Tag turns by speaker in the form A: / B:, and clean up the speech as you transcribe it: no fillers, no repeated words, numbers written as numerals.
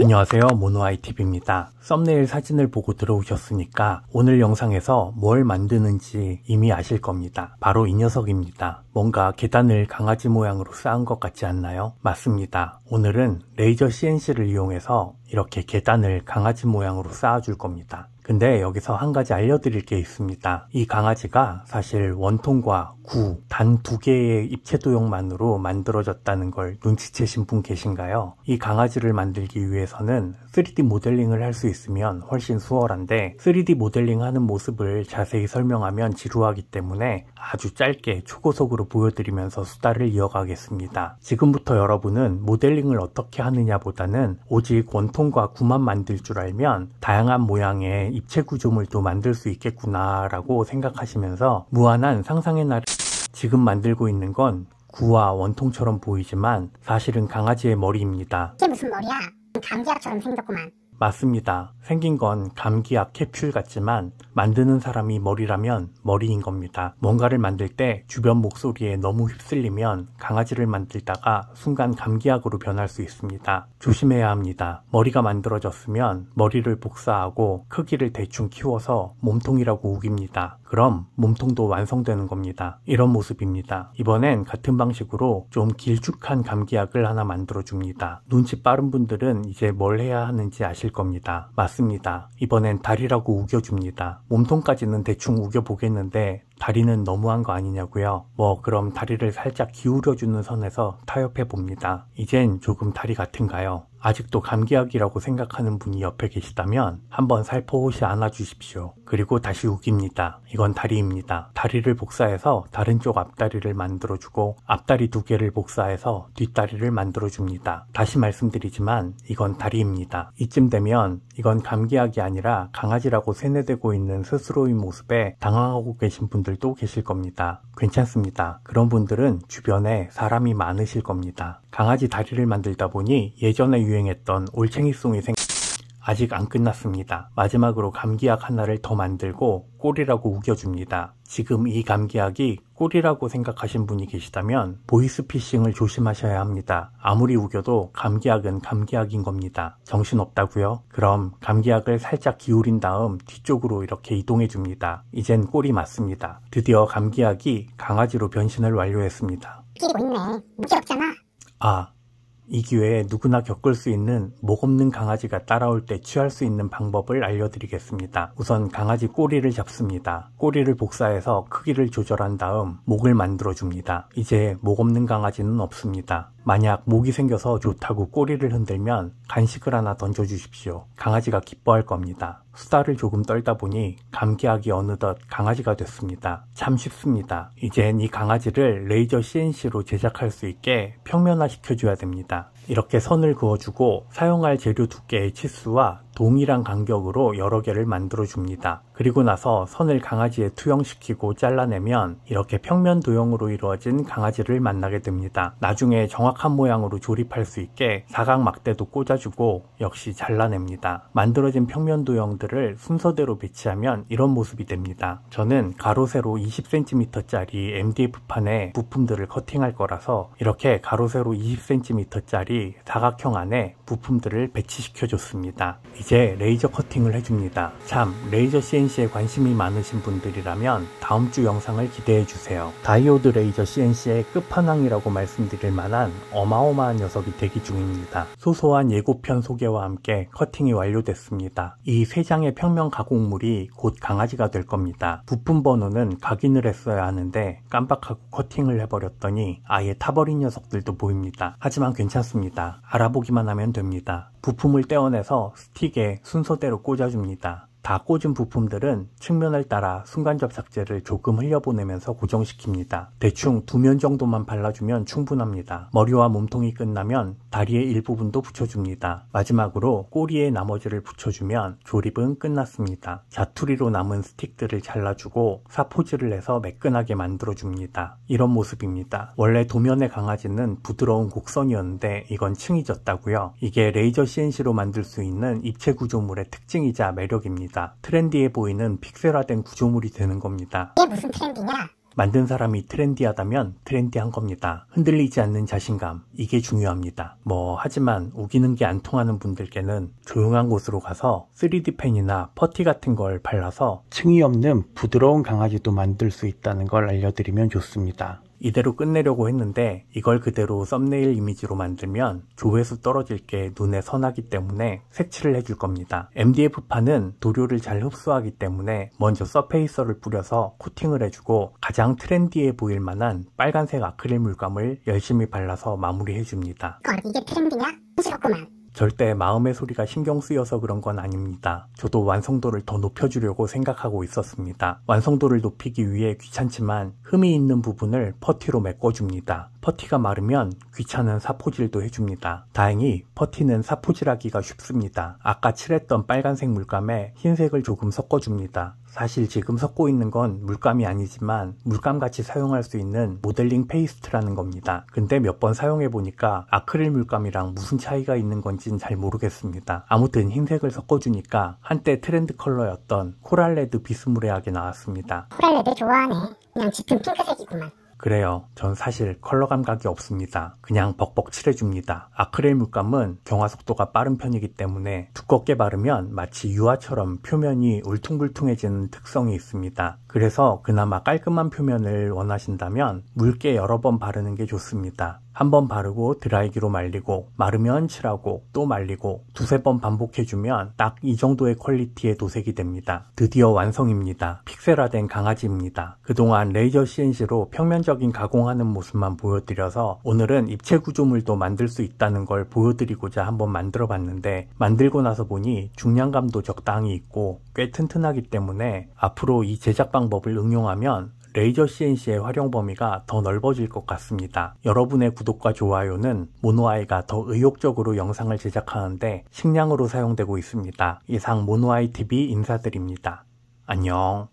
A: 안녕하세요, 모노아이TV입니다. 썸네일 사진을 보고 들어오셨으니까 오늘 영상에서 뭘 만드는지 이미 아실 겁니다. 바로 이 녀석입니다. 뭔가 계단을 강아지 모양으로 쌓은 것 같지 않나요? 맞습니다. 오늘은 레이저 CNC를 이용해서 이렇게 계단을 강아지 모양으로 쌓아줄 겁니다. 근데 여기서 한 가지 알려드릴 게 있습니다. 이 강아지가 사실 원통과 구, 단 2개의 입체 도형만으로 만들어졌다는 걸 눈치채신 분 계신가요? 이 강아지를 만들기 위해서는 3D 모델링을 할 수 있으면 훨씬 수월한데 3D 모델링 하는 모습을 자세히 설명하면 지루하기 때문에 아주 짧게 초고속으로 보여드리면서 수다를 이어가겠습니다. 지금부터 여러분은 모델링을 어떻게 하느냐 보다는 오직 원통과 구만 만들 줄 알면 다양한 모양의 입체 구조물도 만들 수 있겠구나 라고 생각하시면서 무한한 상상의 나를 지금 만들고 있는 건 구와 원통처럼 보이지만 사실은 강아지의 머리입니다.
B: 이게 무슨 머리야? 감기약처럼 생겼구만.
A: 맞습니다. 생긴 건 감기약 캡슐 같지만 만드는 사람이 머리라면 머리인 겁니다. 뭔가를 만들 때 주변 목소리에 너무 휩쓸리면 강아지를 만들다가 순간 감기약으로 변할 수 있습니다. 조심해야 합니다. 머리가 만들어졌으면 머리를 복사하고 크기를 대충 키워서 몸통이라고 우깁니다. 그럼 몸통도 완성되는 겁니다. 이런 모습입니다. 이번엔 같은 방식으로 좀 길쭉한 감기약을 하나 만들어줍니다. 눈치 빠른 분들은 이제 뭘 해야 하는지 아실 겁니다. 맞습니다. 이번엔 다리라고 우겨줍니다. 몸통까지는 대충 우겨보겠는데 다리는 너무한 거 아니냐고요? 그럼 다리를 살짝 기울여주는 선에서 타협해봅니다. 이젠 조금 다리 같은가요? 아직도 감기약이라고 생각하는 분이 옆에 계시다면 한번 살포시 안아주십시오. 그리고 다시 우깁니다. 이건 다리입니다. 다리를 복사해서 다른 쪽 앞다리를 만들어주고 앞다리 2개를 복사해서 뒷다리를 만들어줍니다. 다시 말씀드리지만 이건 다리입니다. 이쯤 되면 이건 감기약이 아니라 강아지라고 세뇌되고 있는 스스로의 모습에 당황하고 계신 분들도 계실 겁니다. 괜찮습니다. 그런 분들은 주변에 사람이 많으실 겁니다. 강아지 다리를 만들다 보니 예전에 유행했던 올챙이송이 아직 안 끝났습니다. 마지막으로 감기약 하나를 더 만들고 꼬리라고 우겨줍니다. 지금 이 감기약이 꼬리라고 생각하신 분이 계시다면 보이스피싱을 조심하셔야 합니다. 아무리 우겨도 감기약은 감기약인 겁니다. 정신없다고요? 그럼 감기약을 살짝 기울인 다음 뒤쪽으로 이렇게 이동해 줍니다. 이젠 꼬리 맞습니다. 드디어 감기약이 강아지로 변신을 완료했습니다.
B: 끼고 있네. 무지럽잖아.
A: 이 기회에 누구나 겪을 수 있는 목 없는 강아지가 따라올 때 취할 수 있는 방법을 알려드리겠습니다. 우선 강아지 꼬리를 잡습니다. 꼬리를 복사해서 크기를 조절한 다음 목을 만들어줍니다. 이제 목 없는 강아지는 없습니다. 만약 목이 생겨서 좋다고 꼬리를 흔들면 간식을 하나 던져주십시오. 강아지가 기뻐할 겁니다. 수다를 조금 떨다 보니 감기약이 어느덧 강아지가 됐습니다. 참 쉽습니다. 이젠 이 강아지를 레이저 CNC로 제작할 수 있게 평면화 시켜줘야 됩니다. 이렇게 선을 그어주고 사용할 재료 두께의 치수와 동일한 간격으로 여러 개를 만들어 줍니다. 그리고 나서 선을 강아지에 투영시키고 잘라내면 이렇게 평면 도형으로 이루어진 강아지를 만나게 됩니다. 나중에 정확한 모양으로 조립할 수 있게 사각 막대도 꽂아주고 역시 잘라냅니다. 만들어진 평면 도형들을 순서대로 배치하면 이런 모습이 됩니다. 저는 가로 세로 20cm짜리 MDF판에 부품들을 커팅할 거라서 이렇게 가로 세로 20cm짜리 사각형 안에 부품들을 배치시켜 줬습니다. 이제 레이저 커팅을 해줍니다. 참, 레이저 CNC에 관심이 많으신 분들이라면 다음 주 영상을 기대해주세요. 다이오드 레이저 CNC의 끝판왕이라고 말씀드릴 만한 어마어마한 녀석이 대기 중입니다. 소소한 예고편 소개와 함께 커팅이 완료됐습니다. 이 3장의 평면 가공물이 곧 강아지가 될 겁니다. 부품 번호는 각인을 했어야 하는데 깜빡하고 커팅을 해버렸더니 아예 타버린 녀석들도 보입니다. 하지만 괜찮습니다. 알아보기만 하면 됩니다. 부품을 떼어내서 스틱에 순서대로 꽂아줍니다. 다 꽂은 부품들은 측면을 따라 순간 접착제를 조금 흘려보내면서 고정시킵니다. 대충 2면 정도만 발라주면 충분합니다. 머리와 몸통이 끝나면 다리의 일부분도 붙여줍니다. 마지막으로 꼬리의 나머지를 붙여주면 조립은 끝났습니다. 자투리로 남은 스틱들을 잘라주고 사포질을 해서 매끈하게 만들어줍니다. 이런 모습입니다. 원래 도면의 강아지는 부드러운 곡선이었는데 이건 층이 졌다고요? 이게 레이저 CNC로 만들 수 있는 입체 구조물의 특징이자 매력입니다. 트렌디해 보이는 픽셀화된 구조물이 되는 겁니다.
B: 이게 무슨 트렌디냐?
A: 만든 사람이 트렌디하다면 트렌디한 겁니다. 흔들리지 않는 자신감, 이게 중요합니다. 하지만 우기는 게 안 통하는 분들께는 조용한 곳으로 가서 3D 펜이나 퍼티 같은 걸 발라서 층이 없는 부드러운 강아지도 만들 수 있다는 걸 알려드리면 좋습니다. 이대로 끝내려고 했는데 이걸 그대로 썸네일 이미지로 만들면 조회수 떨어질 게 눈에 선하기 때문에 색칠을 해줄 겁니다. MDF판은 도료를 잘 흡수하기 때문에 먼저 서페이서를 뿌려서 코팅을 해주고 가장 트렌디해 보일 만한 빨간색 아크릴 물감을 열심히 발라서 마무리해줍니다.
B: 이게 트렌디냐? 싫었구만.
A: 절대 마음의 소리가 신경 쓰여서 그런 건 아닙니다. 저도 완성도를 더 높여주려고 생각하고 있었습니다. 완성도를 높이기 위해 귀찮지만 흠이 있는 부분을 퍼티로 메꿔줍니다. 퍼티가 마르면 귀찮은 사포질도 해줍니다. 다행히 퍼티는 사포질하기가 쉽습니다. 아까 칠했던 빨간색 물감에 흰색을 조금 섞어줍니다. 사실 지금 섞고 있는 건 물감이 아니지만 물감같이 사용할 수 있는 모델링 페이스트라는 겁니다. 근데 몇 번 사용해보니까 아크릴 물감이랑 무슨 차이가 있는 건진 잘 모르겠습니다. 아무튼 흰색을 섞어주니까 한때 트렌드 컬러였던 코랄레드 비스무리하게 나왔습니다.
B: 코랄레드 좋아하네. 그냥 짙은 핑크색이구만.
A: 그래요. 전 사실 컬러 감각이 없습니다. 그냥 벅벅 칠해줍니다. 아크릴 물감은 경화 속도가 빠른 편이기 때문에 두껍게 바르면 마치 유화처럼 표면이 울퉁불퉁해지는 특성이 있습니다. 그래서 그나마 깔끔한 표면을 원하신다면 묽게 여러 번 바르는 게 좋습니다. 한 번 바르고 드라이기로 말리고 마르면 칠하고 또 말리고 두세 번 반복해주면 딱 이 정도의 퀄리티의 도색이 됩니다. 드디어 완성입니다. 픽셀화된 강아지입니다. 그동안 레이저 CNC로 평면적인 가공하는 모습만 보여드려서 오늘은 입체 구조물도 만들 수 있다는 걸 보여드리고자 한번 만들어 봤는데 만들고 나서 보니 중량감도 적당히 있고 꽤 튼튼하기 때문에 앞으로 이 제작 방법을 응용하면 레이저 CNC의 활용 범위가 더 넓어질 것 같습니다. 여러분의 구독과 좋아요는 모노아이가 더 의욕적으로 영상을 제작하는데 식량으로 사용되고 있습니다. 이상 모노아이 TV 인사드립니다. 안녕.